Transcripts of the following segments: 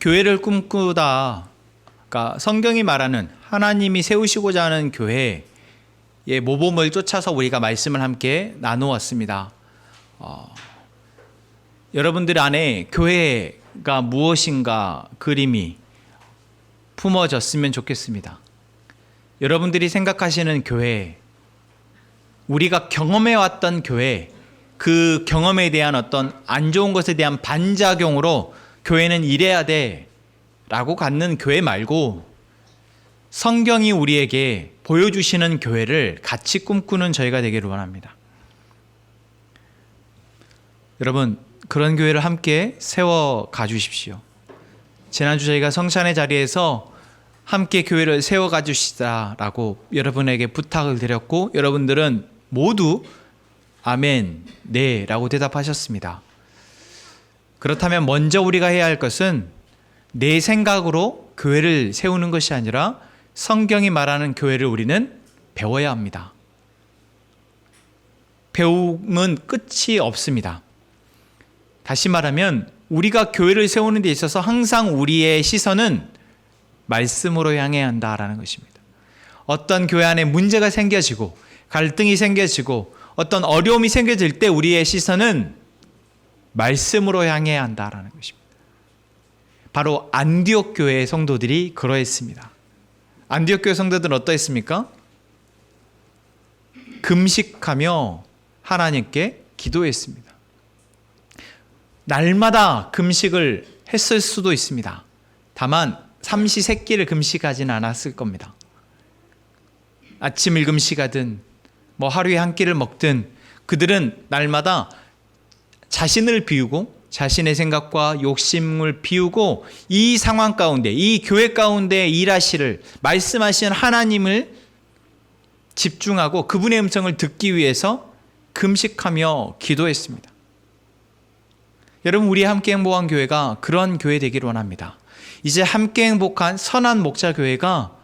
교회를 꿈꾸다, 그러니까 성경이 말하는 하나님이 세우시고자 하는 교회의 모범을 쫓아서 우리가 말씀을 함께 나누었습니다. 여러분들 안에 교회가 무엇인가 그림이 품어졌으면 좋겠습니다. 여러분들이 생각하시는 교회, 우리가 경험해왔던 교회, 그 경험에 대한 어떤 안 좋은 것에 대한 반작용으로 교회는 이래야 돼 라고 갖는 교회 말고 성경이 우리에게 보여주시는 교회를 같이 꿈꾸는 저희가 되기를 원합니다. 여러분, 그런 교회를 함께 세워 가주십시오. 지난주 저희가 성찬의 자리에서 함께 교회를 세워 가주시다라고 여러분에게 부탁을 드렸고, 여러분들은 모두 아멘, 네 라고 대답하셨습니다. 그렇다면 먼저 우리가 해야 할 것은 내 생각으로 교회를 세우는 것이 아니라 성경이 말하는 교회를 우리는 배워야 합니다. 배움은 끝이 없습니다. 다시 말하면 우리가 교회를 세우는 데 있어서 항상 우리의 시선은 말씀으로 향해야 한다라는 것입니다. 어떤 교회 안에 문제가 생겨지고 갈등이 생겨지고 어떤 어려움이 생겨질 때 우리의 시선은 말씀으로 향해야 한다라는 것입니다. 바로 안디옥 교회의 성도들이 그러했습니다. 안디옥 교회 성도들은 어떠했습니까? 금식하며 하나님께 기도했습니다. 날마다 금식을 했을 수도 있습니다. 다만 삼시세끼를 금식하지는 않았을 겁니다. 아침을 금식하든 하루에 한 끼를 먹든 그들은 날마다 자신을 비우고 자신의 생각과 욕심을 비우고 이 상황 가운데, 이 교회 가운데 일하시를 말씀하시는 하나님을 집중하고 그분의 음성을 듣기 위해서 금식하며 기도했습니다. 여러분, 우리 함께 행복한 교회가 그런 교회 되기를 원합니다. 이제 함께 행복한 선한 목자 교회가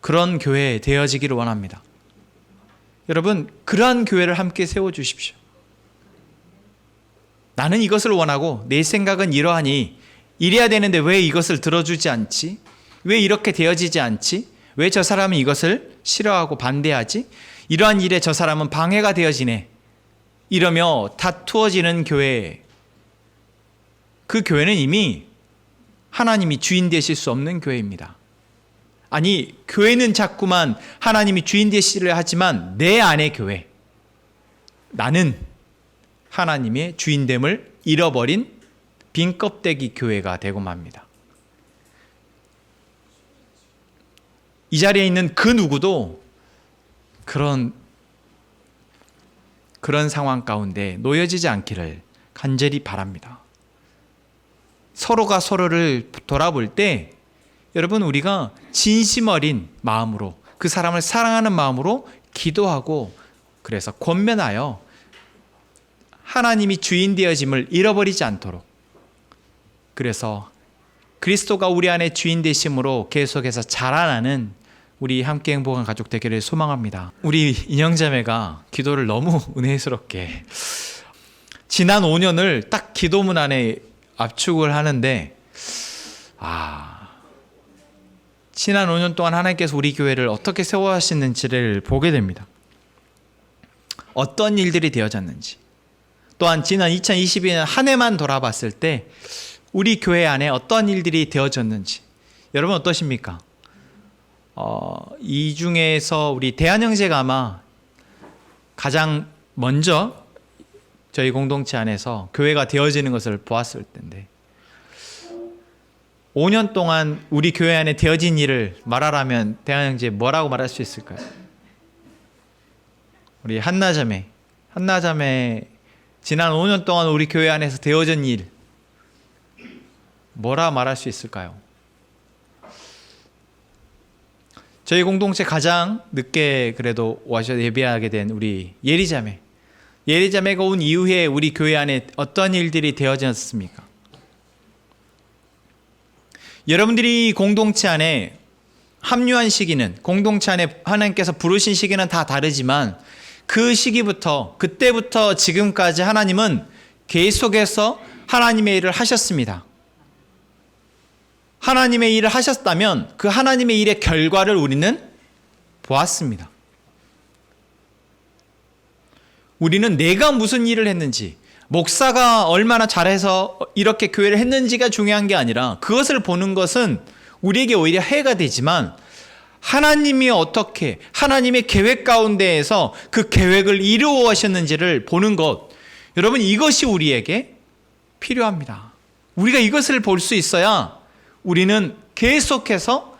그런 교회 되어지기를 원합니다. 여러분, 그러한 교회를 함께 세워주십시오. 나는 이것을 원하고 내 생각은 이러하니 이래야 되는데 왜 이것을 들어주지 않지? 왜 이렇게 되어지지 않지? 왜 저 사람은 이것을 싫어하고 반대하지? 이러한 일에 저 사람은 방해가 되어지네. 이러며 다투어지는 교회, 그 교회는 이미 하나님이 주인 되실 수 없는 교회입니다. 아니, 교회는 자꾸만 하나님이 주인 되시려 하지만 내 안의 교회, 나는 하나님의 주인됨을 잃어버린 빈 껍데기 교회가 되고 맙니다. 이 자리에 있는 그 누구도 그런 상황 가운데 놓여지지 않기를 간절히 바랍니다. 서로가 서로를 돌아볼 때 여러분, 우리가 진심 어린 마음으로 그 사람을 사랑하는 마음으로 기도하고 그래서 권면하여 하나님이 주인 되어짐을 잃어버리지 않도록, 그래서 그리스도가 우리 안에 주인 되심으로 계속해서 자라나는 우리 함께 행복한 가족 되기를 소망합니다. 우리 인형자매가 기도를 너무 은혜스럽게 지난 5년을 딱 기도문 안에 압축을 하는데, 지난 5년 동안 하나님께서 우리 교회를 어떻게 세워하시는지를 보게 됩니다. 어떤 일들이 되어졌는지, 또한 지난 2022년 한 해만 돌아봤을 때 우리 교회 안에 어떤 일들이 되어졌는지, 여러분 어떠십니까? 이 중에서 우리 대한형제가 아마 가장 먼저 저희 공동체 안에서 교회가 되어지는 것을 보았을 텐데, 5년 동안 우리 교회 안에 되어진 일을 말하라면 대한형제 뭐라고 말할 수 있을까요? 우리 한나자매 지난 5년 동안 우리 교회 안에서 되어진 일 뭐라 말할 수 있을까요? 저희 공동체 가장 늦게 그래도 와서 예배하게 된 우리 예리자매가 온 이후에 우리 교회 안에 어떤 일들이 되어졌습니까? 여러분들이 공동체 안에 합류한 시기는, 공동체 안에 하나님께서 부르신 시기는 다 다르지만 그 시기부터, 그때부터 지금까지 하나님은 계속해서 하나님의 일을 하셨습니다. 하나님의 일을 하셨다면 그 하나님의 일의 결과를 우리는 보았습니다. 우리는 내가 무슨 일을 했는지, 목사가 얼마나 잘해서 이렇게 교회를 했는지가 중요한 게 아니라 그것을 보는 것은 우리에게 오히려 해가 되지만 하나님이 어떻게 하나님의 계획 가운데에서 그 계획을 이루어 하셨는지를 보는 것, 여러분 이것이 우리에게 필요합니다. 우리가 이것을 볼 수 있어야 우리는 계속해서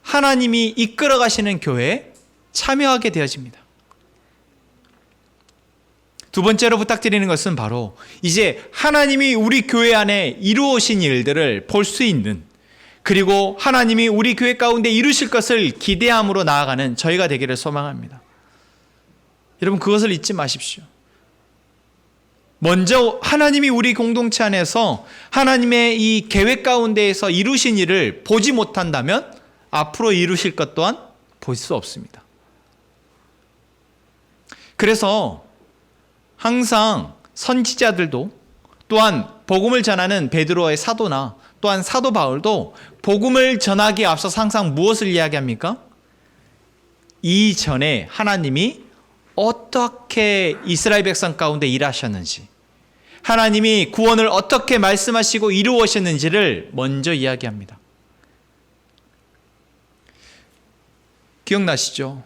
하나님이 이끌어 가시는 교회에 참여하게 되어집니다. 두 번째로 부탁드리는 것은 바로 이제 하나님이 우리 교회 안에 이루어오신 일들을 볼 수 있는, 그리고 하나님이 우리 교회 가운데 이루실 것을 기대함으로 나아가는 저희가 되기를 소망합니다. 여러분 그것을 잊지 마십시오. 먼저 하나님이 우리 공동체 안에서 하나님의 이 계획 가운데에서 이루신 일을 보지 못한다면 앞으로 이루실 것 또한 볼 수 없습니다. 그래서 항상 선지자들도, 또한 복음을 전하는 베드로의 사도나 또한 사도 바울도 복음을 전하기에 앞서서 항상 무엇을 이야기합니까? 이전에 하나님이 어떻게 이스라엘 백성 가운데 일하셨는지, 하나님이 구원을 어떻게 말씀하시고 이루어오셨는지를 먼저 이야기합니다. 기억나시죠?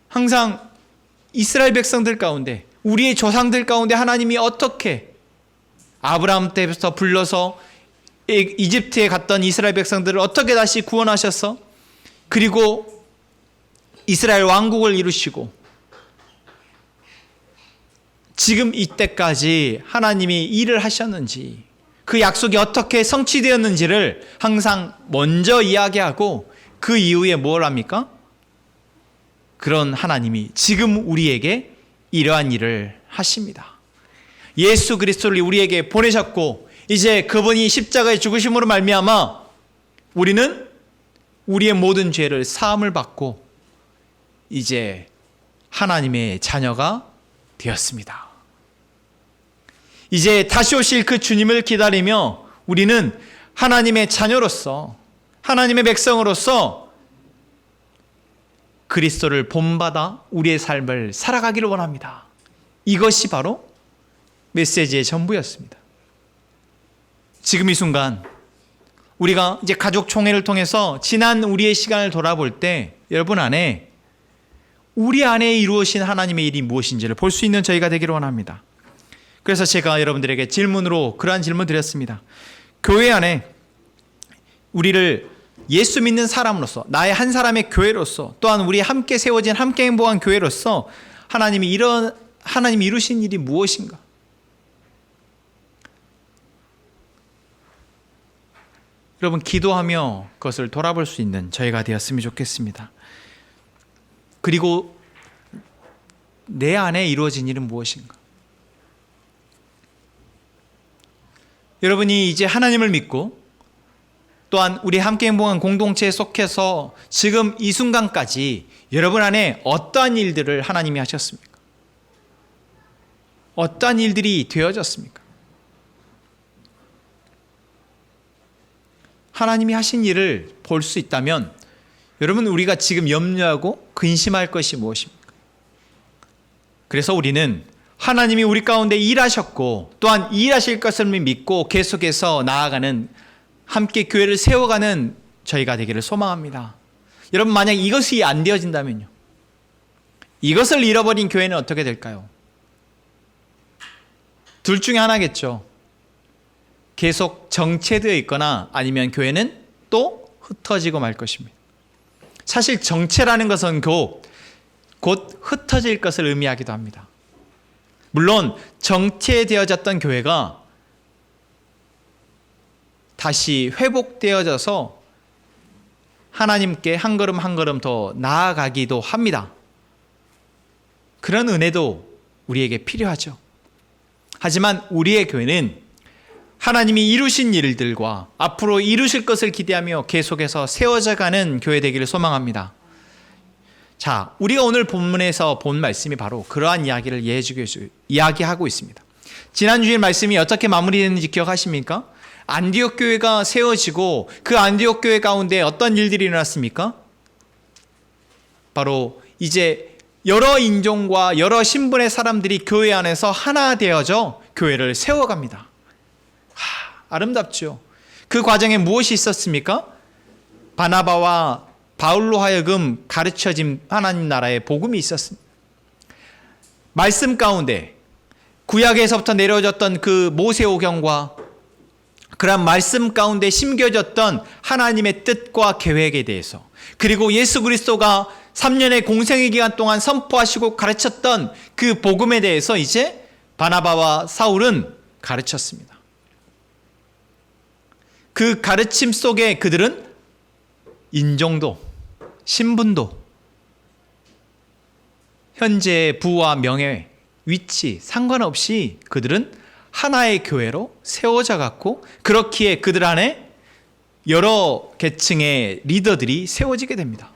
항상 이스라엘 백성들 가운데, 우리의 조상들 가운데 하나님이 어떻게 아브라함 때부터 불러서 이집트에 갔던 이스라엘 백성들을 어떻게 다시 구원하셔서, 그리고 이스라엘 왕국을 이루시고 지금 이때까지 하나님이 일을 하셨는지, 그 약속이 어떻게 성취되었는지를 항상 먼저 이야기하고 그 이후에 뭘 합니까? 그런 하나님이 지금 우리에게 이러한 일을 하십니다. 예수 그리스도를 우리에게 보내셨고 이제 그분이 십자가에 죽으심으로 말미암아 우리는 우리의 모든 죄를 사함을 받고 이제 하나님의 자녀가 되었습니다. 이제 다시 오실 그 주님을 기다리며 우리는 하나님의 자녀로서, 하나님의 백성으로서 그리스도를 본받아 우리의 삶을 살아가기를 원합니다. 이것이 바로 메시지의 전부였습니다. 지금 이 순간 우리가 이제 가족 총회를 통해서 지난 우리의 시간을 돌아볼 때 여러분 안에, 우리 안에 이루어진 하나님의 일이 무엇인지를 볼 수 있는 저희가 되기를 원합니다. 그래서 제가 여러분들에게 질문으로 그러한 질문 드렸습니다. 교회 안에 우리를 예수 믿는 사람으로서, 나의 한 사람의 교회로서, 또한 우리 함께 세워진 함께 행복한 교회로서 하나님이 이루신 일이 무엇인가? 여러분 기도하며 그것을 돌아볼 수 있는 저희가 되었으면 좋겠습니다. 그리고 내 안에 이루어진 일은 무엇인가? 여러분이 이제 하나님을 믿고 또한 우리 함께 행복한 공동체에 속해서 지금 이 순간까지 여러분 안에 어떠한 일들을 하나님이 하셨습니까? 어떠한 일들이 되어졌습니까? 하나님이 하신 일을 볼 수 있다면 여러분 우리가 지금 염려하고 근심할 것이 무엇입니까? 그래서 우리는 하나님이 우리 가운데 일하셨고 또한 일하실 것을 믿고 계속해서 나아가는, 함께 교회를 세워가는 저희가 되기를 소망합니다. 여러분 만약 이것이 안 되어진다면요, 이것을 잃어버린 교회는 어떻게 될까요? 둘 중에 하나겠죠. 계속 정체되어 있거나 아니면 교회는 또 흩어지고 말 것입니다. 사실 정체라는 것은 곧 흩어질 것을 의미하기도 합니다. 물론 정체되어졌던 교회가 다시 회복되어져서 하나님께 한 걸음 한 걸음 더 나아가기도 합니다. 그런 은혜도 우리에게 필요하죠. 하지만 우리의 교회는 하나님이 이루신 일들과 앞으로 이루실 것을 기대하며 계속해서 세워져가는 교회 되기를 소망합니다. 자, 우리가 오늘 본문에서 본 말씀이 바로 그러한 이야기를 이야기하고 있습니다. 지난주에 말씀이 어떻게 마무리됐는지 기억하십니까? 안디옥 교회가 세워지고 그 안디옥 교회 가운데 어떤 일들이 일어났습니까? 바로 이제 여러 인종과 여러 신분의 사람들이 교회 안에서 하나 되어져 교회를 세워갑니다. 아름답죠. 그 과정에 무엇이 있었습니까? 바나바와 바울로 하여금 가르쳐진 하나님 나라의 복음이 있었습니다. 말씀 가운데 구약에서부터 내려졌던 그 모세오경과 그런 말씀 가운데 심겨졌던 하나님의 뜻과 계획에 대해서, 그리고 예수 그리스도가 3년의 공생의 기간 동안 선포하시고 가르쳤던 그 복음에 대해서 이제 바나바와 사울은 가르쳤습니다. 그 가르침 속에 그들은 인종도, 신분도, 현재의 부와 명예, 위치 상관없이 그들은 하나의 교회로 세워져 갔고, 그렇기에 그들 안에 여러 계층의 리더들이 세워지게 됩니다.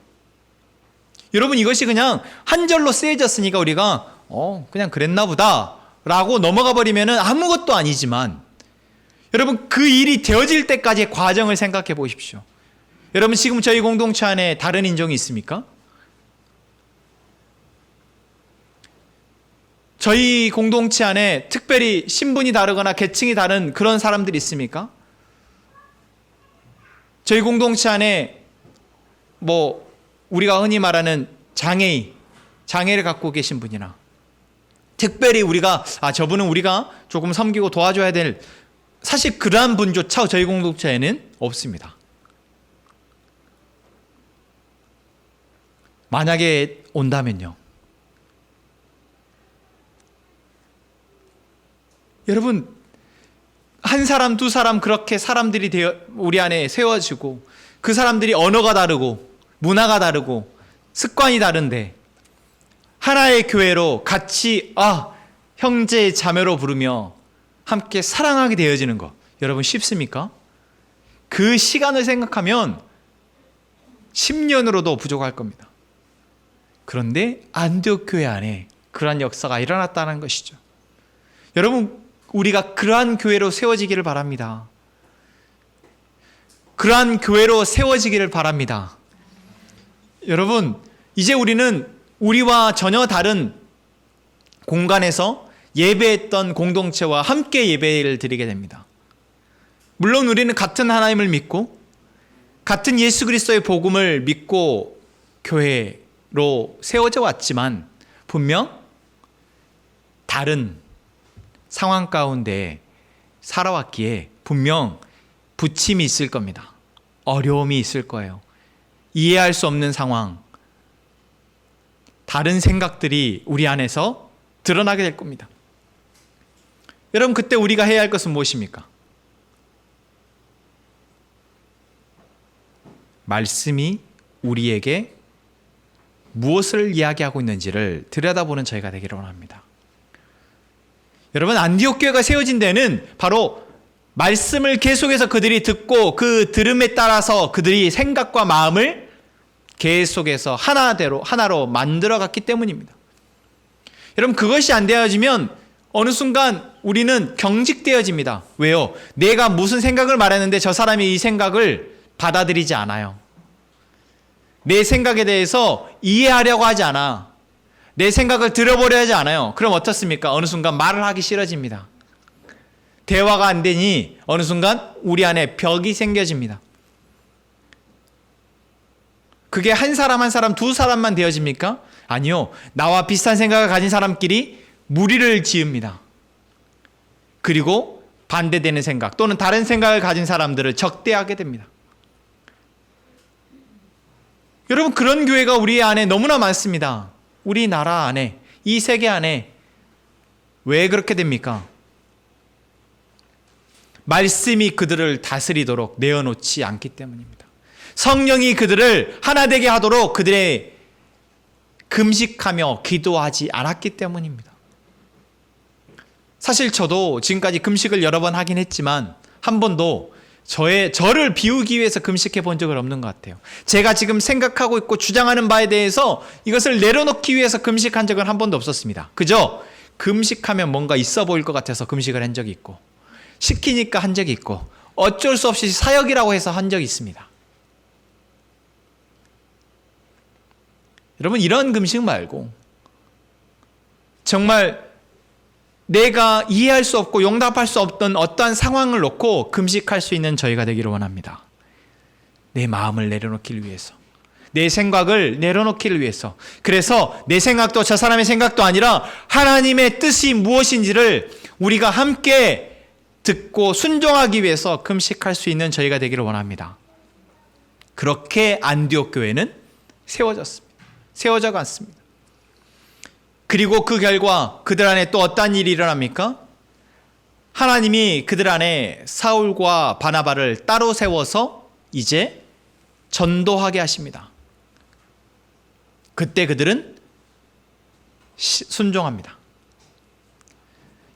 여러분, 이것이 그냥 한 절로 쓰여졌으니까 우리가 그냥 그랬나 보다 라고 넘어가 버리면 아무것도 아니지만, 여러분, 그 일이 되어질 때까지의 과정을 생각해 보십시오. 여러분, 지금 저희 공동체 안에 다른 인종이 있습니까? 저희 공동체 안에 특별히 신분이 다르거나 계층이 다른 그런 사람들이 있습니까? 저희 공동체 안에 우리가 흔히 말하는 장애를 갖고 계신 분이나, 특별히 우리가 저분은 우리가 조금 섬기고 도와줘야 될, 사실 그러한 분조차 저희 공동체에는 없습니다. 만약에 온다면요, 여러분, 한 사람 두 사람 그렇게 사람들이 우리 안에 세워지고, 그 사람들이 언어가 다르고 문화가 다르고 습관이 다른데 하나의 교회로 같이 형제 자매로 부르며 함께 사랑하게 되어지는 것, 여러분 쉽습니까? 그 시간을 생각하면 10년으로도 부족할 겁니다. 그런데 안디옥 교회 안에 그러한 역사가 일어났다는 것이죠. 여러분, 우리가 그러한 교회로 세워지기를 바랍니다. 그러한 교회로 세워지기를 바랍니다. 여러분, 이제 우리는 우리와 전혀 다른 공간에서 예배했던 공동체와 함께 예배를 드리게 됩니다. 물론 우리는 같은 하나님을 믿고 같은 예수 그리스도의 복음을 믿고 교회로 세워져 왔지만, 분명 다른 상황 가운데 살아왔기에 분명 부침이 있을 겁니다. 어려움이 있을 거예요. 이해할 수 없는 상황, 다른 생각들이 우리 안에서 드러나게 될 겁니다. 여러분, 그때 우리가 해야 할 것은 무엇입니까? 말씀이 우리에게 무엇을 이야기하고 있는지를 들여다보는 저희가 되기를 원합니다. 여러분, 안디옥 교회가 세워진 데는 바로 말씀을 계속해서 그들이 듣고 그 들음에 따라서 그들이 생각과 마음을 계속해서 하나로 만들어갔기 때문입니다. 여러분, 그것이 안 되어지면 어느 순간 우리는 경직되어집니다. 왜요? 내가 무슨 생각을 말했는데 저 사람이 이 생각을 받아들이지 않아요. 내 생각에 대해서 이해하려고 하지 않아. 내 생각을 들어보려 하지 않아요. 그럼 어떻습니까? 어느 순간 말을 하기 싫어집니다. 대화가 안 되니 어느 순간 우리 안에 벽이 생겨집니다. 그게 한 사람 한 사람 두 사람만 되어집니까? 아니요. 나와 비슷한 생각을 가진 사람끼리 무리를 지읍니다. 그리고 반대되는 생각 또는 다른 생각을 가진 사람들을 적대하게 됩니다. 여러분, 그런 교회가 우리 안에 너무나 많습니다. 우리나라 안에, 이 세계 안에. 왜 그렇게 됩니까? 말씀이 그들을 다스리도록 내어놓지 않기 때문입니다. 성령이 그들을 하나 되게 하도록 그들의 금식하며 기도하지 않았기 때문입니다. 사실 저도 지금까지 금식을 여러 번 하긴 했지만 한 번도 저를 비우기 위해서 금식해 본 적은 없는 것 같아요. 제가 지금 생각하고 있고 주장하는 바에 대해서 이것을 내려놓기 위해서 금식한 적은 한 번도 없었습니다. 그저 금식하면 뭔가 있어 보일 것 같아서 금식을 한 적이 있고, 시키니까 한 적이 있고, 어쩔 수 없이 사역이라고 해서 한 적이 있습니다. 여러분, 이런 금식 말고 정말 내가 이해할 수 없고 용납할 수 없던 어떠한 상황을 놓고 금식할 수 있는 저희가 되기를 원합니다. 내 마음을 내려놓기를 위해서, 내 생각을 내려놓기를 위해서. 그래서 내 생각도 저 사람의 생각도 아니라 하나님의 뜻이 무엇인지를 우리가 함께 듣고 순종하기 위해서 금식할 수 있는 저희가 되기를 원합니다. 그렇게 안디옥 교회는 세워져 갔습니다. 그리고 그 결과 그들 안에 또 어떤 일이 일어납니까? 하나님이 그들 안에 사울과 바나바를 따로 세워서 이제 전도하게 하십니다. 그때 그들은 순종합니다.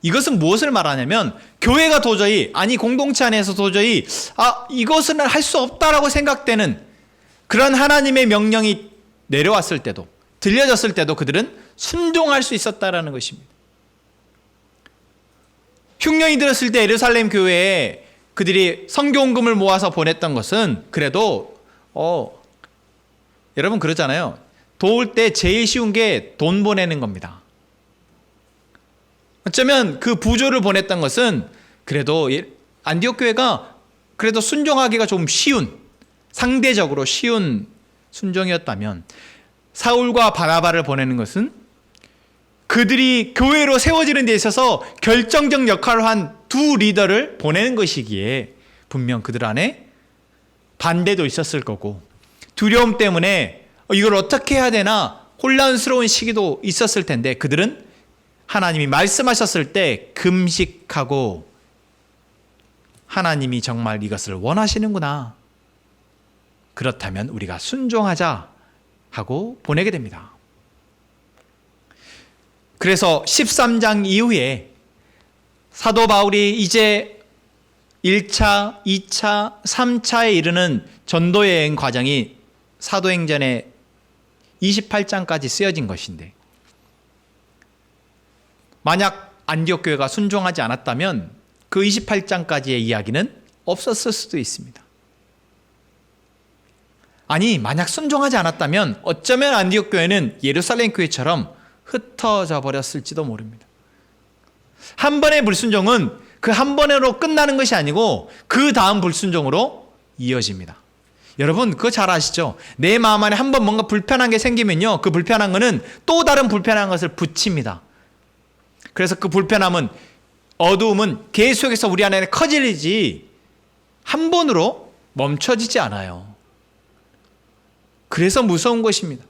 이것은 무엇을 말하냐면 교회가 도저히, 아니 공동체 안에서 도저히 이것은 할 수 없다라고 생각되는 그런 하나님의 명령이 내려왔을 때도, 들려졌을 때도 그들은 순종할 수 있었다라는 것입니다. 흉년이 들었을 때 예루살렘 교회에 그들이 선교원금을 모아서 보냈던 것은 그래도 여러분 그러잖아요. 도울 때 제일 쉬운 게 돈 보내는 겁니다. 어쩌면 그 부조를 보냈던 것은 그래도 안디옥 교회가 그래도 순종하기가 좀 쉬운, 상대적으로 쉬운 순종이었다면, 사울과 바나바를 보내는 것은 그들이 교회로 세워지는 데 있어서 결정적 역할을 한 두 리더를 보내는 것이기에 분명 그들 안에 반대도 있었을 거고, 두려움 때문에 이걸 어떻게 해야 되나 혼란스러운 시기도 있었을 텐데, 그들은 하나님이 말씀하셨을 때 금식하고 하나님이 정말 이것을 원하시는구나, 그렇다면 우리가 순종하자 하고 보내게 됩니다. 그래서 13장 이후에 사도 바울이 이제 1차, 2차, 3차에 이르는 전도여행 과정이 사도행전의 28장까지 쓰여진 것인데, 만약 안디옥 교회가 순종하지 않았다면 그 28장까지의 이야기는 없었을 수도 있습니다. 아니, 만약 순종하지 않았다면 어쩌면 안디옥 교회는 예루살렘 교회처럼 흩어져 버렸을지도 모릅니다. 한 번의 불순종은 그 한 번으로 끝나는 것이 아니고 그 다음 불순종으로 이어집니다. 여러분 그거 잘 아시죠? 내 마음 안에 한 번 뭔가 불편한 게 생기면요, 그 불편한 것은 또 다른 불편한 것을 붙입니다. 그래서 그 불편함은, 어두움은 계속해서 우리 안에 커지지 한 번으로 멈춰지지 않아요. 그래서 무서운 것입니다.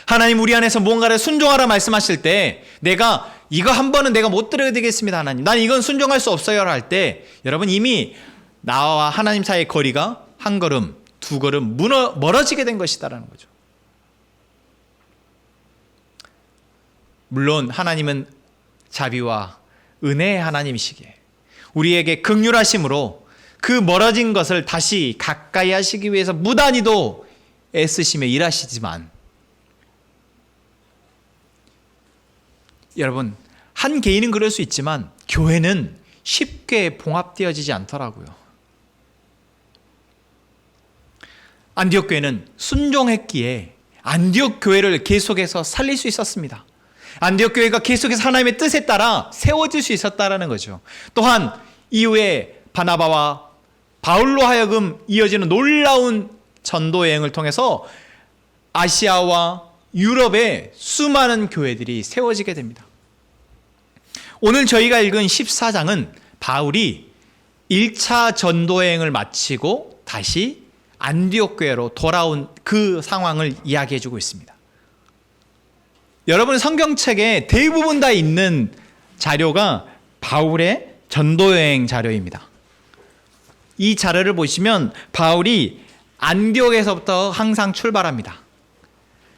하나님 우리 안에서 뭔가를 순종하라 말씀하실 때, 내가 이거 한 번은 내가 못 들어드리겠습니다 하나님, 난 이건 순종할 수 없어요 할 때, 여러분 이미 나와 하나님 사이의 거리가 한 걸음, 두 걸음 멀어지게 된 것이다라는 거죠. 물론 하나님은 자비와 은혜의 하나님이시기에 우리에게 긍휼하심으로 그 멀어진 것을 다시 가까이 하시기 위해서 무단히도 애쓰시며 일하시지만, 여러분 한 개인은 그럴 수 있지만 교회는 쉽게 봉합되어지지 않더라고요. 안디옥 교회는 순종했기에 안디옥 교회를 계속해서 살릴 수 있었습니다. 안디옥 교회가 계속해서 하나님의 뜻에 따라 세워질 수 있었다라는 거죠. 또한 이후에 바나바와 바울로 하여금 이어지는 놀라운 전도 여행을 통해서 아시아와 유럽의 수많은 교회들이 세워지게 됩니다. 오늘 저희가 읽은 14장은 바울이 1차 전도 여행을 마치고 다시 안디옥 교회로 돌아온 그 상황을 이야기해 주고 있습니다. 여러분 성경책에 대부분 다 있는 자료가 바울의 전도여행 자료입니다. 이 자료를 보시면 바울이 안디옥에서부터 항상 출발합니다.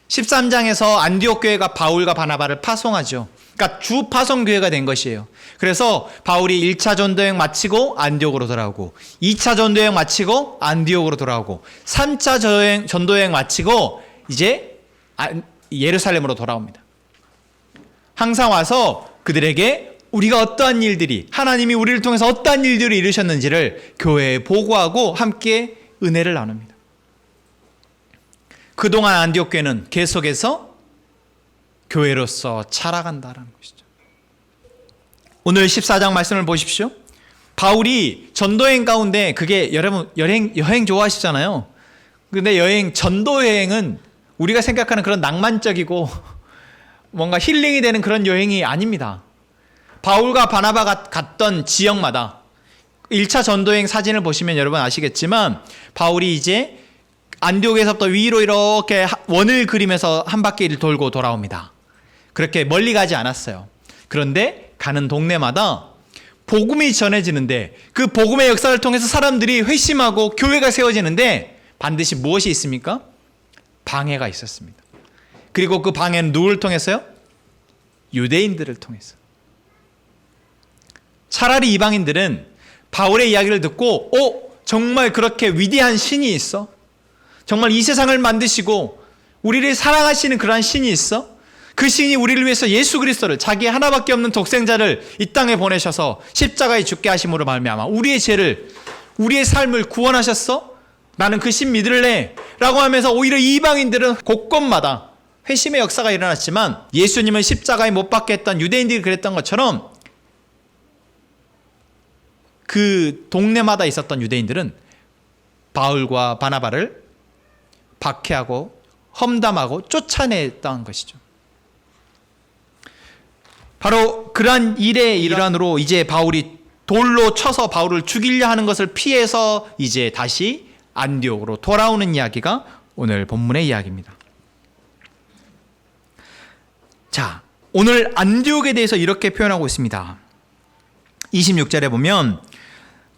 13장에서 안디옥 교회가 바울과 바나바를 파송하죠. 그러니까 주 파송교회가 된 것이에요. 그래서 바울이 1차 전도여행 마치고 안디옥으로 돌아오고, 2차 전도여행 마치고 안디옥으로 돌아오고, 3차 전도여행 마치고 이제 예루살렘으로 돌아옵니다. 항상 와서 그들에게 우리가 어떠한 일들이, 하나님이 우리를 통해서 어떠한 일들을 이루셨는지를 교회에 보고하고 함께 은혜를 나눕니다. 그동안 안디옥 교회는 계속해서 교회로서 자라간다라는 것이죠. 오늘 14장 말씀을 보십시오. 바울이 전도여행 가운데, 그게 여러분 여행 좋아하시잖아요. 근데 전도 여행은 우리가 생각하는 그런 낭만적이고 뭔가 힐링이 되는 그런 여행이 아닙니다. 바울과 바나바가 갔던 지역마다 1차 전도여행 사진을 보시면 여러분 아시겠지만, 바울이 이제 안디옥에서부터 위로 이렇게 원을 그리면서 한 바퀴를 돌고 돌아옵니다. 그렇게 멀리 가지 않았어요. 그런데 가는 동네마다 복음이 전해지는데, 그 복음의 역사를 통해서 사람들이 회심하고 교회가 세워지는데 반드시 무엇이 있습니까? 방해가 있었습니다. 그리고 그 방해는 누구를 통해서요? 유대인들을 통해서. 차라리 이방인들은 바울의 이야기를 듣고 정말 그렇게 위대한 신이 있어? 정말 이 세상을 만드시고 우리를 사랑하시는 그러한 신이 있어? 그 신이 우리를 위해서 예수 그리스도를, 자기 하나밖에 없는 독생자를 이 땅에 보내셔서 십자가에 죽게 하심으로 말미암아 우리의 죄를, 우리의 삶을 구원하셨어? 나는 그 신 믿을래 라고 하면서 오히려 이방인들은 곳곳마다 회심의 역사가 일어났지만, 예수님을 십자가에 못 박게 했던 유대인들이 그랬던 것처럼 그 동네마다 있었던 유대인들은 바울과 바나바를 박해하고 험담하고 쫓아냈던 것이죠. 바로 그러한 일의 일환으로 이제 바울이 돌로 쳐서 바울을 죽이려 하는 것을 피해서 이제 다시 안디옥으로 돌아오는 이야기가 오늘 본문의 이야기입니다. 자, 오늘 안디옥에 대해서 이렇게 표현하고 있습니다. 26절에 보면,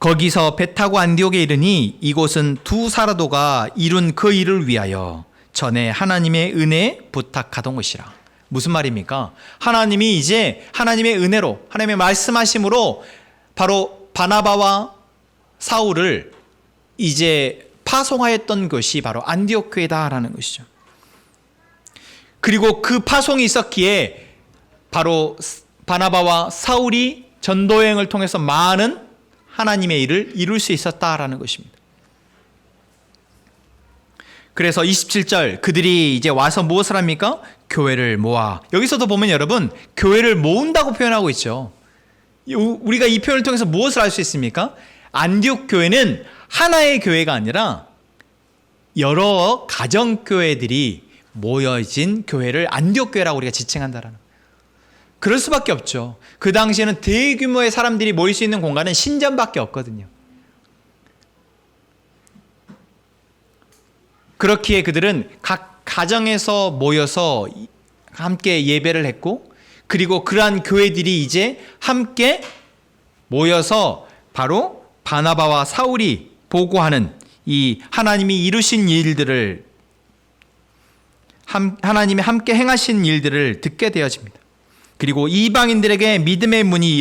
거기서 배 타고 안디옥에 이르니 이곳은 두 사라도가 이룬 그 일을 위하여 전에 하나님의 은혜에 부탁하던 곳이라. 무슨 말입니까? 하나님이 이제 하나님의 은혜로, 하나님의 말씀하심으로 바로 바나바와 사울을 이제 파송하였던 것이 바로 안디옥 교회다라는 것이죠. 그리고 그 파송이 있었기에 바로 바나바와 사울이 전도여행을 통해서 많은 하나님의 일을 이룰 수 있었다라는 것입니다. 그래서 27절, 그들이 이제 와서 무엇을 합니까? 교회를 모아. 여기서도 보면 여러분, 교회를 모은다고 표현하고 있죠. 우리가 이 표현을 통해서 무엇을 알 수 있습니까? 안디옥 교회는 하나의 교회가 아니라 여러 가정교회들이 모여진 교회를 안디옥 교회라고 우리가 지칭한다라는 거예요. 그럴 수밖에 없죠. 그 당시에는 대규모의 사람들이 모일 수 있는 공간은 신전밖에 없거든요. 그렇기에 그들은 각 가정에서 모여서 함께 예배를 했고, 그리고 그러한 교회들이 이제 함께 모여서 바로 바나바와 사울이 보고하는 이 하나님이 이루신 일들을, 하나님이 함께 행하신 일들을 듣게 되어집니다. 그리고 이방인들에게 믿음의 문이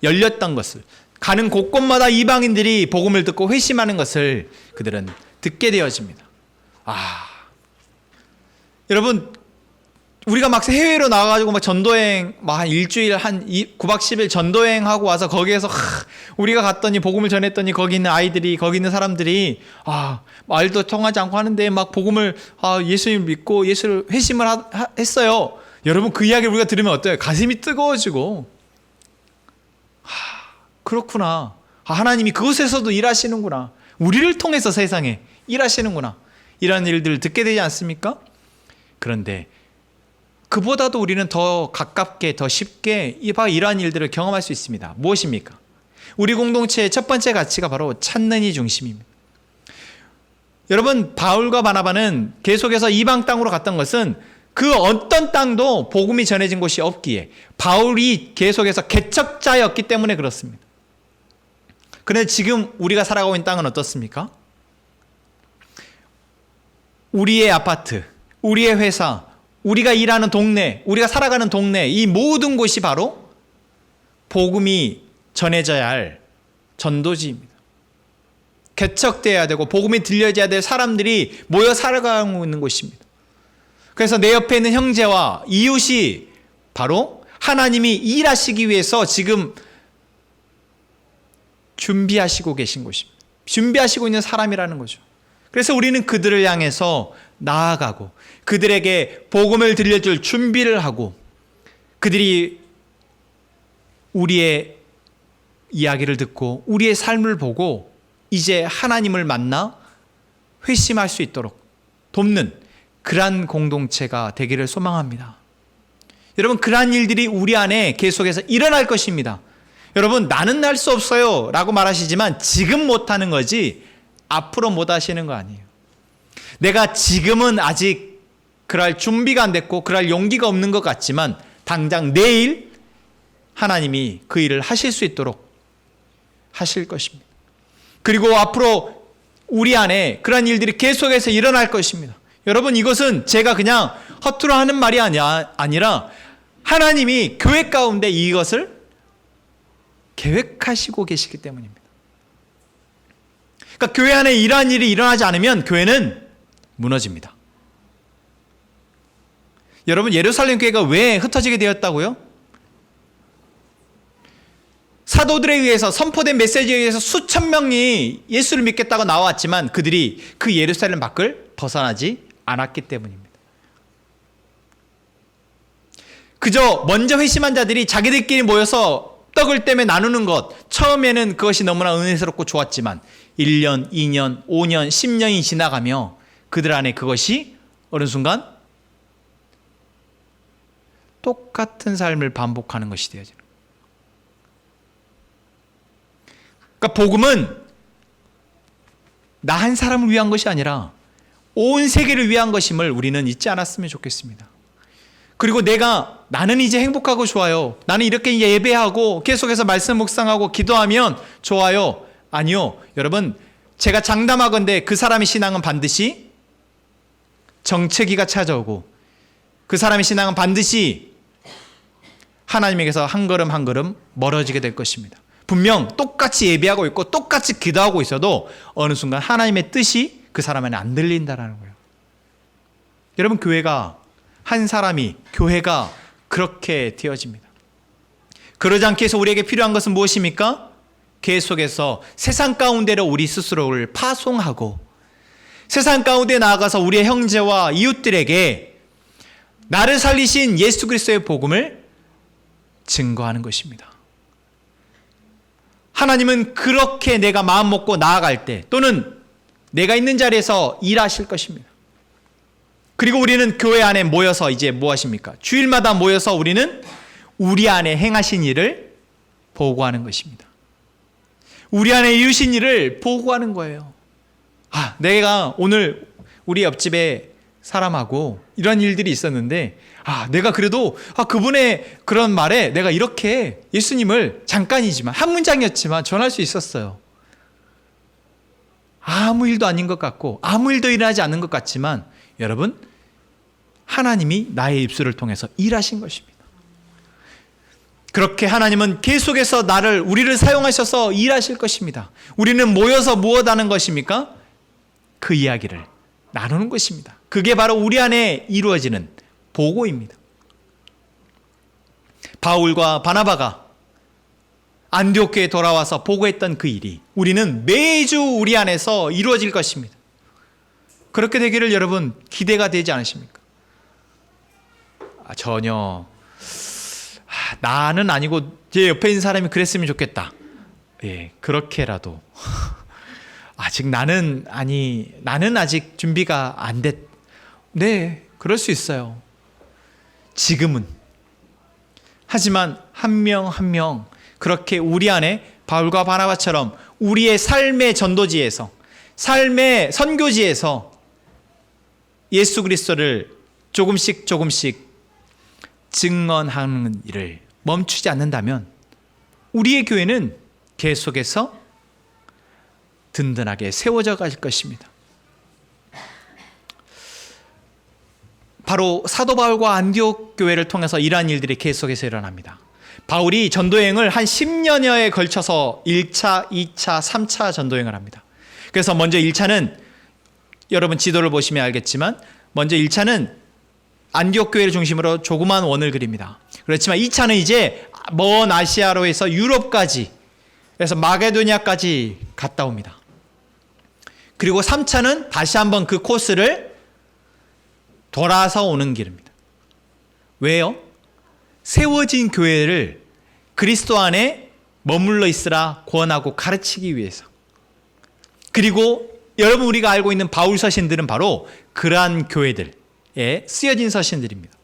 열렸던 것을, 가는 곳곳마다 이방인들이 복음을 듣고 회심하는 것을 그들은 듣게 되어집니다. 여러분, 우리가 막 해외로 나가가지고 막 전도여행 막 한 일주일, 한 9박 10일 전도여행하고 와서 거기에서 우리가 갔더니 복음을 전했더니 거기 있는 아이들이, 거기 있는 사람들이 말도 통하지 않고 하는데 막 복음을 예수님 믿고 예수를 회심을 했어요. 여러분, 그 이야기를 우리가 들으면 어때요? 가슴이 뜨거워지고, 그렇구나. 하나님이 그곳에서도 일하시는구나. 우리를 통해서 세상에 일하시는구나. 이런 일들을 듣게 되지 않습니까? 그런데 그보다도 우리는 더 가깝게, 더 쉽게 이러한 일들을 경험할 수 있습니다. 무엇입니까? 우리 공동체의 첫 번째 가치가 바로 찾는 이 중심입니다. 여러분, 바울과 바나바는 계속해서 이방 땅으로 갔던 것은 그 어떤 땅도 복음이 전해진 곳이 없기에, 바울이 계속해서 개척자였기 때문에 그렇습니다. 그런데 지금 우리가 살아가고 있는 땅은 어떻습니까? 우리의 아파트, 우리의 회사, 우리가 일하는 동네, 우리가 살아가는 동네, 이 모든 곳이 바로 복음이 전해져야 할 전도지입니다. 개척되어야 되고 복음이 들려져야 될 사람들이 모여 살아가고 있는 곳입니다. 그래서 내 옆에 있는 형제와 이웃이 바로 하나님이 일하시기 위해서 지금 준비하시고 계신 것입니다. 준비하시고 있는 사람이라는 거죠. 그래서 우리는 그들을 향해서 나아가고 그들에게 복음을 들려줄 준비를 하고 그들이 우리의 이야기를 듣고 우리의 삶을 보고 이제 하나님을 만나 회심할 수 있도록 돕는 그러한 공동체가 되기를 소망합니다. 여러분, 그러한 일들이 우리 안에 계속해서 일어날 것입니다. 여러분, 나는 할 수 없어요 라고 말하시지만 지금 못하는 거지 앞으로 못 하시는 거 아니에요. 내가 지금은 아직 그럴 준비가 안 됐고 그럴 용기가 없는 것 같지만 당장 내일 하나님이 그 일을 하실 수 있도록 하실 것입니다. 그리고 앞으로 우리 안에 그런 일들이 계속해서 일어날 것입니다. 여러분, 이것은 제가 그냥 허투루 하는 말이 아니라 하나님이 교회 가운데 이것을 계획하시고 계시기 때문입니다. 그러니까 교회 안에 이러한 일이 일어나지 않으면 교회는 무너집니다. 여러분, 예루살렘 교회가 왜 흩어지게 되었다고요? 사도들에 의해서 선포된 메시지에 의해서 수천 명이 예수를 믿겠다고 나왔지만 그들이 그 예루살렘 밖을 벗어나지 않았기 때문입니다. 그저 먼저 회심한 자들이 자기들끼리 모여서 떡을 떼며 나누는 것, 처음에는 그것이 너무나 은혜스럽고 좋았지만 1년, 2년, 5년, 10년이 지나가며 그들 안에 그것이 어느 순간 똑같은 삶을 반복하는 것이 되어지는 거예요. 그러니까 복음은 나 한 사람을 위한 것이 아니라 온 세계를 위한 것임을 우리는 잊지 않았으면 좋겠습니다. 그리고 나는 이제 행복하고 좋아요. 나는 이렇게 예배하고 계속해서 말씀 묵상하고 기도하면 좋아요. 아니요. 여러분, 제가 장담하건대 그 사람의 신앙은 반드시 정체기가 찾아오고 그 사람의 신앙은 반드시 하나님에게서 한 걸음 한 걸음 멀어지게 될 것입니다. 분명 똑같이 예배하고 있고 똑같이 기도하고 있어도 어느 순간 하나님의 뜻이 그 사람에는 안 들린다라는 거예요. 여러분, 한 사람이 교회가 그렇게 되어집니다. 그러지 않기 위해서 우리에게 필요한 것은 무엇입니까? 계속해서 세상 가운데로 우리 스스로를 파송하고 세상 가운데 나아가서 우리의 형제와 이웃들에게 나를 살리신 예수 그리스도의 복음을 증거하는 것입니다. 하나님은 그렇게 내가 마음 먹고 나아갈 때 또는 내가 있는 자리에서 일하실 것입니다. 그리고 우리는 교회 안에 모여서 이제 뭐 하십니까? 주일마다 모여서 우리는 우리 안에 행하신 일을 보고하는 것입니다. 우리 안에 이루신 일을 보고하는 거예요. 내가 오늘 우리 옆집에 사람하고 이런 일들이 있었는데 내가 그래도 그분의 그런 말에 내가 이렇게 예수님을 잠깐이지만 한 문장이었지만 전할 수 있었어요. 아무 일도 아닌 것 같고 아무 일도 일어나지 않는 것 같지만 여러분, 하나님이 나의 입술을 통해서 일하신 것입니다. 그렇게 하나님은 계속해서 우리를 사용하셔서 일하실 것입니다. 우리는 모여서 무엇하는 것입니까? 그 이야기를 나누는 것입니다. 그게 바로 우리 안에 이루어지는 보고입니다. 바울과 바나바가 안디옥 교회에 돌아와서 보고했던 그 일이 우리는 매주 우리 안에서 이루어질 것입니다. 그렇게 되기를 여러분 기대가 되지 않으십니까? 전혀 나는 아니고 제 옆에 있는 사람이 그랬으면 좋겠다. 그렇게라도 아직 나는 아직 준비가 안 됐. 네, 그럴 수 있어요. 지금은. 하지만 한 명 한 명 그렇게 우리 안에 바울과 바나바처럼 우리의 삶의 전도지에서 삶의 선교지에서 예수 그리스도를 조금씩 증언하는 일을 멈추지 않는다면 우리의 교회는 계속해서 든든하게 세워져 갈 것입니다. 바로 사도 바울과 안디옥 교회를 통해서 이러한 일들이 계속해서 일어납니다. 바울이 전도여행을 한 10년여에 걸쳐서 1차, 2차, 3차 전도여행을 합니다. 그래서 먼저 1차는 여러분 지도를 보시면 알겠지만 먼저 1차는 안디옥 교회를 중심으로 조그만 원을 그립니다. 그렇지만 2차는 이제 먼 아시아로 해서 유럽까지, 그래서 마게도니아까지 갔다 옵니다. 그리고 3차는 다시 한번 그 코스를 돌아서 오는 길입니다. 왜요? 세워진 교회를 그리스도 안에 머물러 있으라 권하고 가르치기 위해서. 그리고 여러분, 우리가 알고 있는 바울 서신들은 바로 그러한 교회들에 쓰여진 서신들입니다.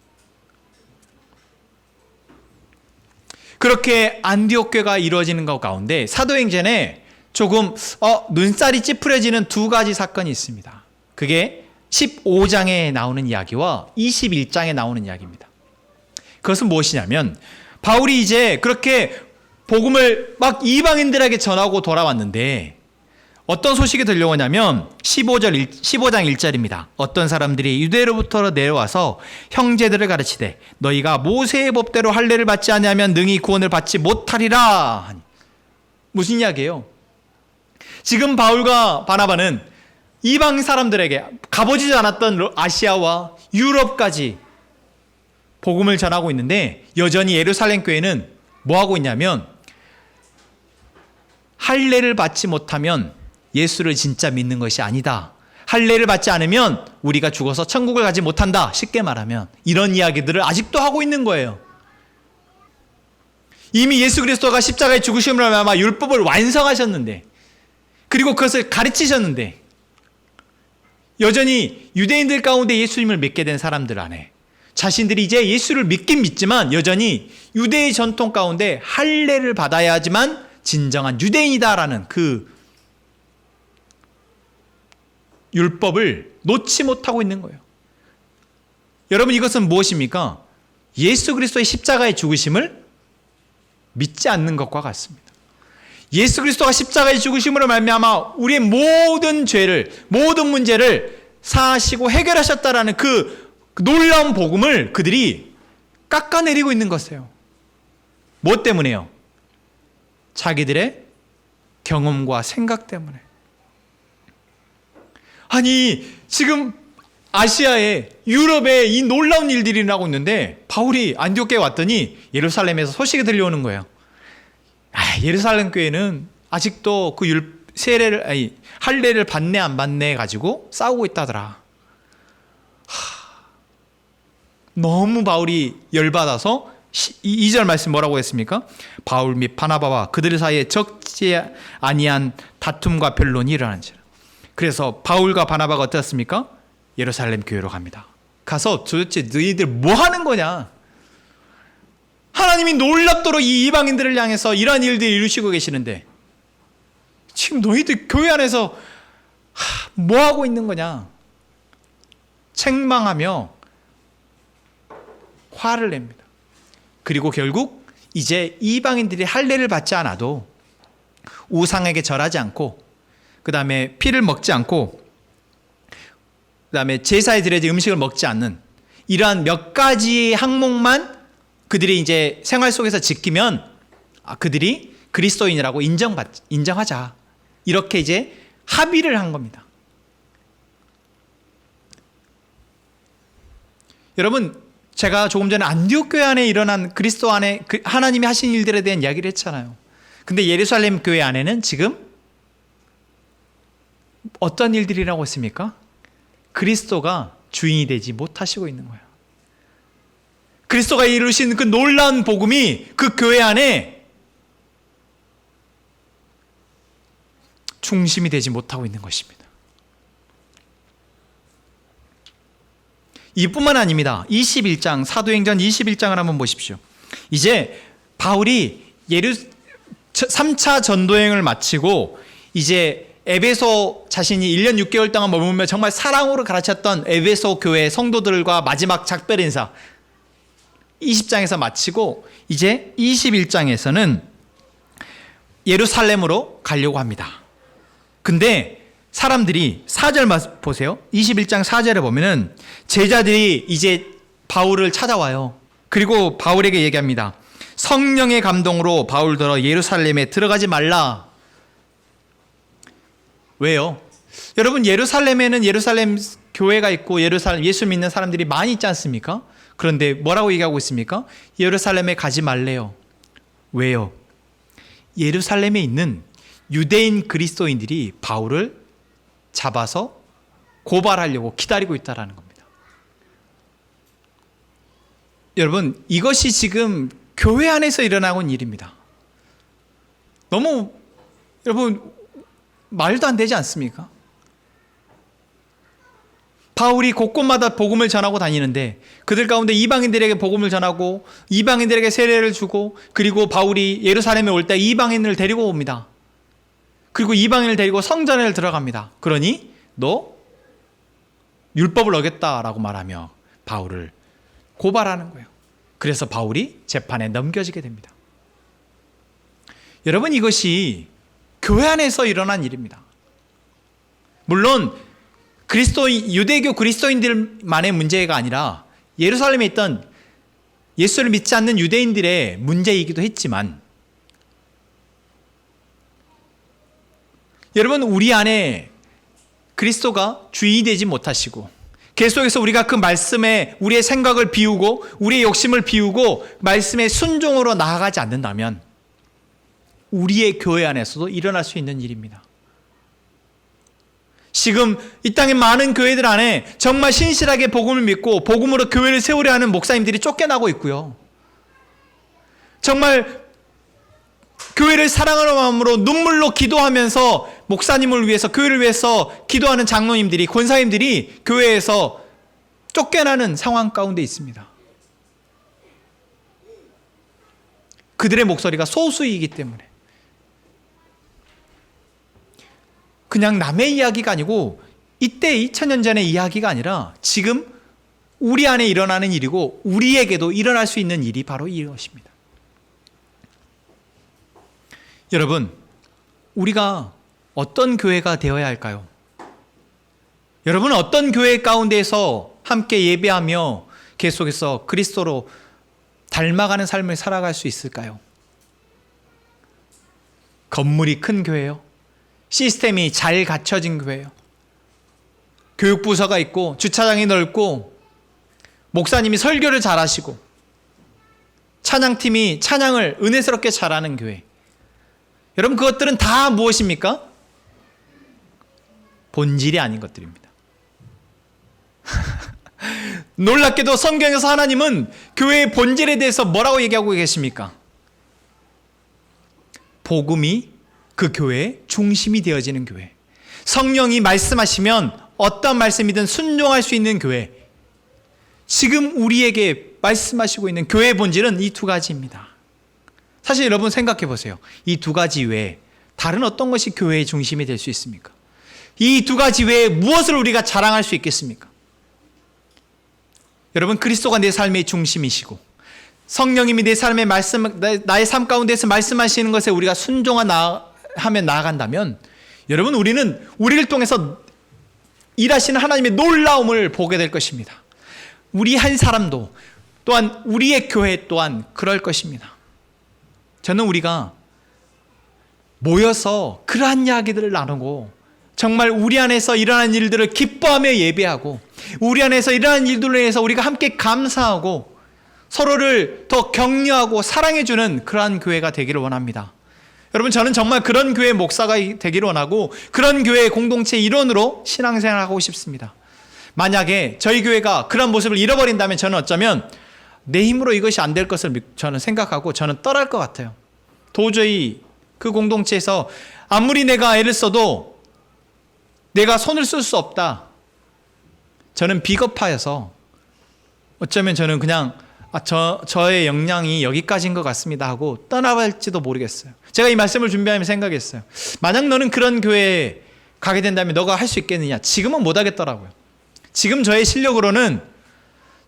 그렇게 안디옥 교회가 이루어지는 것 가운데 사도행전에 조금 눈살이 찌푸려지는 두 가지 사건이 있습니다. 그게 15장에 나오는 이야기와 21장에 나오는 이야기입니다. 그것은 무엇이냐면, 바울이 이제 그렇게 복음을 막 이방인들에게 전하고 돌아왔는데 어떤 소식이 들려오냐면 15장 1절입니다. 어떤 사람들이 유대로부터 내려와서 형제들을 가르치되 너희가 모세의 법대로 할례를 받지 아니하면 능히 구원을 받지 못하리라. 무슨 이야기예요? 지금 바울과 바나바는 이방 사람들에게 가보지 않았던 아시아와 유럽까지 복음을 전하고 있는데, 여전히 예루살렘 교회는 뭐 하고 있냐면, 할례를 받지 못하면 예수를 진짜 믿는 것이 아니다. 할례를 받지 않으면 우리가 죽어서 천국을 가지 못한다. 쉽게 말하면 이런 이야기들을 아직도 하고 있는 거예요. 이미 예수 그리스도가 십자가의 죽으심으로 말미암아 율법을 완성하셨는데, 그리고 그것을 가르치셨는데, 여전히 유대인들 가운데 예수님을 믿게 된 사람들 안에 자신들이 이제 예수를 믿긴 믿지만 여전히 유대의 전통 가운데 할례를 받아야지만 진정한 유대인이다라는 그 율법을 놓지 못하고 있는 거예요. 여러분, 이것은 무엇입니까? 예수 그리스도의 십자가의 죽으심을 믿지 않는 것과 같습니다. 예수 그리스도가 십자가의 죽으심으로 말미암아 우리의 모든 죄를, 모든 문제를 사하시고 해결하셨다라는 그 놀라운 복음을 그들이 깎아내리고 있는 것이에요. 무엇 때문에요? 자기들의 경험과 생각 때문에. 아니, 지금 아시아에, 유럽에 이 놀라운 일들이 일어나고 있는데 바울이 안디옥 교회에 왔더니 예루살렘에서 소식이 들려오는 거예요. 예루살렘 교회는 아직도 그 할례를 받네 안 받네 가지고 싸우고 있다더라. 너무 바울이 열받아서 2절 말씀 뭐라고 했습니까? 바울 및 바나바와 그들 사이에 적지 아니한 다툼과 변론이 일어난지라. 그래서 바울과 바나바가 어떻습니까? 예루살렘 교회로 갑니다. 가서 도대체 너희들 뭐 하는 거냐? 하나님이 놀랍도록 이 이방인들을 향해서 이러한 일들을 이루시고 계시는데 지금 너희들 교회 안에서 뭐 하고 있는 거냐? 책망하며 화를 냅니다. 그리고 결국 이제 이방인들이 할례를 받지 않아도 우상에게 절하지 않고, 그 다음에 피를 먹지 않고, 그 다음에 제사에 드려진 음식을 먹지 않는 이러한 몇 가지 항목만 그들이 이제 생활 속에서 지키면 그들이 그리스도인이라고 인정하자. 이렇게 이제 합의를 한 겁니다. 여러분, 제가 조금 전에 안디옥 교회 안에 일어난 그리스도 안에 하나님이 하신 일들에 대한 이야기를 했잖아요. 근데 예루살렘 교회 안에는 지금 어떤 일들이라고 했습니까? 그리스도가 주인이 되지 못하시고 있는 거예요. 그리스도가 이루신 그 놀라운 복음이 그 교회 안에 중심이 되지 못하고 있는 것입니다. 이뿐만 아닙니다. 21장, 사도행전 21장을 한번 보십시오. 이제 바울이 3차 전도행을 마치고 이제 에베소 자신이 1년 6개월 동안 머물며 정말 사랑으로 가르쳤던 에베소 교회 성도들과 마지막 작별 인사 20장에서 마치고 이제 21장에서는 예루살렘으로 가려고 합니다. 근데 사람들이 4절 보세요. 21장 4절에 보면은 제자들이 이제 바울을 찾아와요. 그리고 바울에게 얘기합니다. 성령의 감동으로 바울더러 예루살렘에 들어가지 말라. 왜요? 여러분, 예루살렘에는 예루살렘 교회가 있고 예루살렘 예수 믿는 사람들이 많이 있지 않습니까? 그런데 뭐라고 얘기하고 있습니까? 예루살렘에 가지 말래요. 왜요? 예루살렘에 있는 유대인 그리스도인들이 바울을 잡아서 고발하려고 기다리고 있다는 겁니다. 여러분, 이것이 지금 교회 안에서 일어나고 있는 일입니다. 너무 여러분 말도 안 되지 않습니까? 바울이 곳곳마다 복음을 전하고 다니는데 그들 가운데 이방인들에게 복음을 전하고 이방인들에게 세례를 주고, 그리고 바울이 예루살렘에 올 때 이방인을 데리고 옵니다. 그리고 이방인을 데리고 성전에 들어갑니다. 그러니 너 율법을 어겼다라고 말하며 바울을 고발하는 거예요. 그래서 바울이 재판에 넘겨지게 됩니다. 여러분, 이것이 교회 안에서 일어난 일입니다. 물론 유대교 그리스도인들만의 문제가 아니라 예루살렘에 있던 예수를 믿지 않는 유대인들의 문제이기도 했지만, 여러분, 우리 안에 그리스도가 주인이 되지 못하시고 계속해서 우리가 그 말씀에 우리의 생각을 비우고 우리의 욕심을 비우고 말씀의 순종으로 나아가지 않는다면 우리의 교회 안에서도 일어날 수 있는 일입니다. 지금 이 땅의 많은 교회들 안에 정말 신실하게 복음을 믿고 복음으로 교회를 세우려 하는 목사님들이 쫓겨나고 있고요. 정말 교회를 사랑하는 마음으로 눈물로 기도하면서 목사님을 위해서, 교회를 위해서 기도하는 장로님들이, 권사님들이 교회에서 쫓겨나는 상황 가운데 있습니다. 그들의 목소리가 소수이기 때문에. 그냥 남의 이야기가 아니고 이때 2000년 전의 이야기가 아니라 지금 우리 안에 일어나는 일이고 우리에게도 일어날 수 있는 일이 바로 이것입니다. 여러분, 우리가 어떤 교회가 되어야 할까요? 여러분은 어떤 교회 가운데서 함께 예배하며 계속해서 그리스도로 닮아가는 삶을 살아갈 수 있을까요? 건물이 큰 교회요? 시스템이 잘 갖춰진 교회요? 교육부서가 있고 주차장이 넓고 목사님이 설교를 잘하시고 찬양팀이 찬양을 은혜스럽게 잘하는 교회. 여러분, 그것들은 다 무엇입니까? 본질이 아닌 것들입니다. 놀랍게도 성경에서 하나님은 교회의 본질에 대해서 뭐라고 얘기하고 계십니까? 복음이 그 교회의 중심이 되어지는 교회. 성령이 말씀하시면 어떤 말씀이든 순종할 수 있는 교회. 지금 우리에게 말씀하시고 있는 교회의 본질은 이 두 가지입니다. 사실 여러분 생각해 보세요. 이 두 가지 외에 다른 어떤 것이 교회의 중심이 될 수 있습니까? 이 두 가지 외에 무엇을 우리가 자랑할 수 있겠습니까? 여러분, 그리스도가 내 삶의 중심이시고 성령님이 내 삶의 나의 삶 가운데서 말씀하시는 것에 우리가 순종하며 나아간다면, 여러분, 우리를 통해서 일하시는 하나님의 놀라움을 보게 될 것입니다. 우리 한 사람도, 또한 우리의 교회 또한 그럴 것입니다. 저는 우리가 모여서 그러한 이야기들을 나누고 정말 우리 안에서 일어난 일들을 기뻐하며 예배하고 우리 안에서 일어난 일들로 인해서 우리가 함께 감사하고 서로를 더 격려하고 사랑해주는 그러한 교회가 되기를 원합니다. 여러분, 저는 정말 그런 교회 목사가 되기를 원하고 그런 교회의 공동체 일원으로 신앙생활을 하고 싶습니다. 만약에 저희 교회가 그런 모습을 잃어버린다면 저는 어쩌면 내 힘으로 이것이 안 될 것을 저는 생각하고 저는 떠날 것 같아요. 도저히 그 공동체에서 아무리 내가 애를 써도 내가 손을 쓸 수 없다. 저는 비겁하여서 어쩌면 저는 그냥 저의 역량이 여기까지인 것 같습니다 하고 떠나갈지도 모르겠어요. 제가 이 말씀을 준비하면서 생각했어요. 만약 너는 그런 교회에 가게 된다면 너가 할 수 있겠느냐? 지금은 못 하겠더라고요. 지금 저의 실력으로는,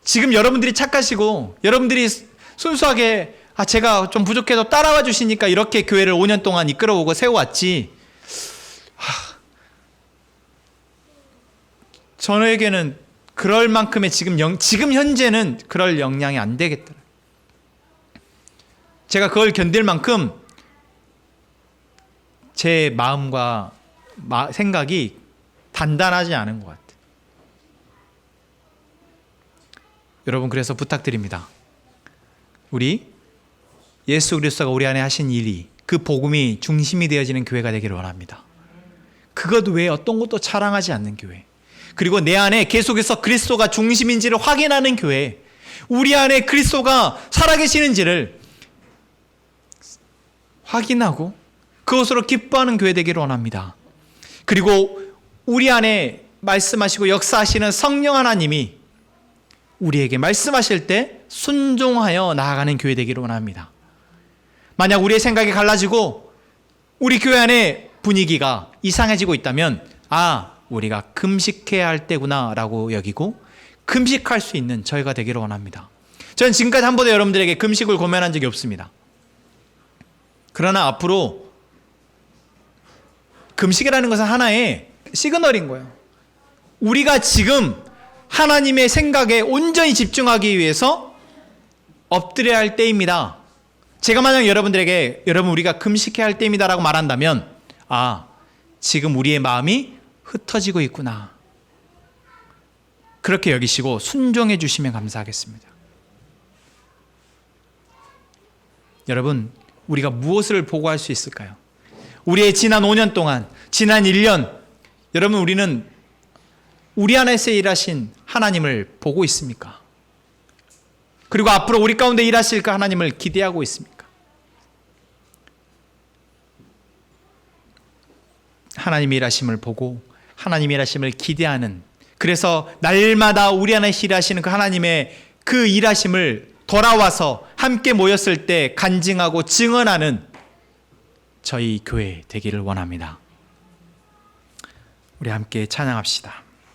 지금 여러분들이 착하시고 여러분들이 순수하게 제가 좀 부족해도 따라와 주시니까 이렇게 교회를 5년 동안 이끌어오고 세워왔지, 저에게는 그럴 만큼의 지금 현재는 그럴 역량이 안 되겠더라고요. 제가 그걸 견딜 만큼 제 마음과 생각이 단단하지 않은 것 같아요. 여러분, 그래서 부탁드립니다. 우리 예수 그리스도가 우리 안에 하신 일이, 그 복음이 중심이 되어지는 교회가 되기를 원합니다. 그것 외에 어떤 것도 자랑하지 않는 교회, 그리고 내 안에 계속해서 그리스도가 중심인지를 확인하는 교회, 우리 안에 그리스도가 살아계시는지를 확인하고 그것으로 기뻐하는 교회 되기를 원합니다. 그리고 우리 안에 말씀하시고 역사하시는 성령 하나님이 우리에게 말씀하실 때 순종하여 나아가는 교회 되기를 원합니다. 만약 우리의 생각이 갈라지고 우리 교회 안에 분위기가 이상해지고 있다면, 우리가 금식해야 할 때구나 라고 여기고 금식할 수 있는 저희가 되기를 원합니다. 저는 지금까지 한 번도 여러분들에게 금식을 고면한 적이 없습니다. 그러나 앞으로 금식이라는 것은 하나의 시그널인 거예요. 우리가 지금 하나님의 생각에 온전히 집중하기 위해서 엎드려야 할 때입니다. 제가 만약 여러분들에게 여러분 우리가 금식해야 할 때입니다 라고 말한다면, 지금 우리의 마음이 흩어지고 있구나, 그렇게 여기시고 순종해 주시면 감사하겠습니다. 여러분, 우리가 무엇을 보고할 수 있을까요? 우리의 지난 5년 동안, 지난 1년, 여러분, 우리는 우리 안에서 일하신 하나님을 보고 있습니까? 그리고 앞으로 우리 가운데 일하실 그 하나님을 기대하고 있습니까? 하나님의 일하심을 보고 하나님의 일하심을 기대하는, 그래서 날마다 우리 안에 일하시는 그 하나님의 그 일하심을 돌아와서 함께 모였을 때 간증하고 증언하는 저희 교회 되기를 원합니다. 우리 함께 찬양합시다.